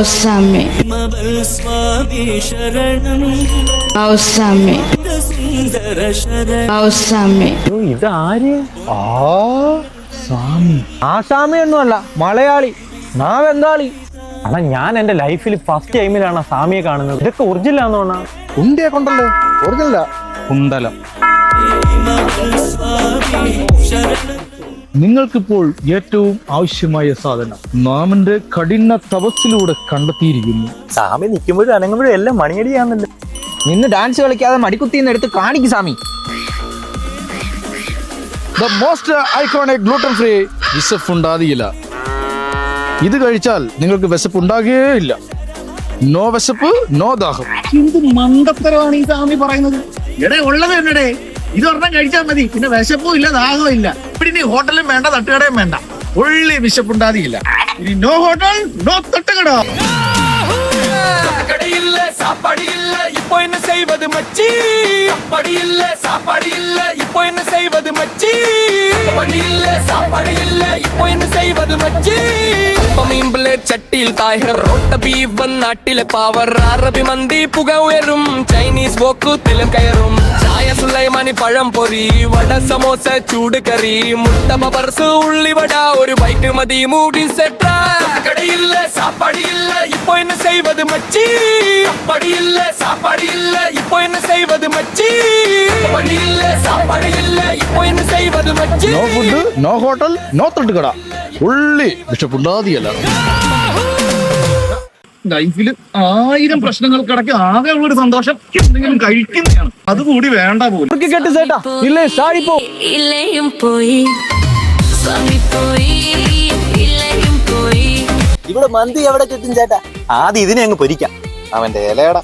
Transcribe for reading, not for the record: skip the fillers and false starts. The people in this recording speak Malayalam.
ഔസാമി ഔസാമി ഔസാമി. ഇതാര്? സ്വാമി. ആസാമി ഒന്നുമല്ല, മലയാളി. നാവെന്താളി. അണ്ണാ, ഞാൻ എന്റെ ലൈഫിൽ ഫസ്റ്റ് ടൈമിലാണ് സ്വാമിയെ കാണുന്നത്. ഇതൊക്കെ ഒറിജിനൽ ആണെന്ന് തോന്നാ. ഉണ്ടിയെ കൊണ്ടല്ലോ, ഒറിജിനല കുണ്ടലം. നിങ്ങൾക്കിപ്പോൾ ഏറ്റവും ആവശ്യമായ സാധനം നാമന്റെ കഠിന തപസ്സിലൂടെ കണ്ടെത്തിയിരിക്കുന്നു. സ്വാമി നിൽക്കുമ്പോഴും അനങ്ങുമ്പോഴും എല്ലാം മണിയടിയാന്നല്ലോ. നിന്ന് ഡാൻസ് കളിക്കാതെ മടിക്കുത്തിന്ന് എടുത്ത് കാണിക്കും സ്വാമി. The most iconic gluten free വിശപ്പുണ്ടാകില്ല. ഇത് കഴിച്ചാൽ നിങ്ങൾക്ക് വിശപ്പുണ്ടാകുകയില്ല. നോ വിശപ്പ്, നോ ദാഹം. എന്ത് മണ്ടത്തരമാണ് ഈ സ്വാമി പറയുന്നത്? എടേ ഉള്ളത് എന്നടേ, ഇതൊരെണ്ണം കഴിച്ചാൽ മതി, പിന്നെ വിശപ്പും ഇല്ല ദാഹവും ഇല്ല. ഇവിടെ ഇനി ഹോട്ടലും വേണ്ട തട്ടുകടയും വേണ്ട, ഉള്ളി വിശപ്പുണ്ടാകില്ല. ഇനി നോ ഹോട്ടൽ, നോ തട്ടുകട. சாப்பாடு இல்ல இப்போ என்ன செய்வது மச்சி? சாப்பாடு இல்ல சாப்பாடு இல்ல இப்போ என்ன செய்வது மச்சி? சாப்பாடு இல்ல சாப்பாடு இல்ல இப்போ என்ன செய்வது மச்சி? പമീമ്പിളെ ചട്ടിയിൽ തായർ റോട്ട ബീവൻ നാട്ടിലെ പവർ അറബി മന്തി പുക ഉയരും ചൈനീസ് വോക്കൂത്തിലും കയറും ചായ സുലൈമാനി പഴം പൊരി വട സമോസ ചൂട് കറി മുട്ട പവർസ് ഉള്ളിവട ഒരു ബൈറ്റ് മതി മൂടി സെറ്റ കടയില്ല സാപ്പാട് ഇല്ല ഇപ്പൊ എന്നെ ചെയ്വത് മച്ചി സാപ്പാട് ഇല്ല സാപ്പാട് ഇല്ല ഇപ്പൊ എന്നെ ചെയ്വത് മച്ചി സാപ്പാട് ഇല്ല സാപ്പാട് ഇല്ല ഇപ്പൊ എന്നെ ചെയ്വത് മച്ചി. No food, no hotel, no തട്ടുകട, ഉള്ളി വിശപ്പുണ്ടാകില്ല. ലൈഫിൽ 1000 പ്രശ്നങ്ങൾക്കിടയ്ക്ക് ആകെ ഉള്ളൊരു സന്തോഷം എന്തെങ്കിലും കഴിക്കുന്നതാണ്. അതുകൂടി വേണ്ട പോലും. കേട്ട് ചേട്ടാ, ഇല്ലേ സാരി പോ. ഇവിടെ മന്തി എവിടെ കിട്ടും ചേട്ടാ? ആദ്യം ഇതിനെ അങ്ങ് പൊരിക്കാം. അവന്റെ ഇലയട.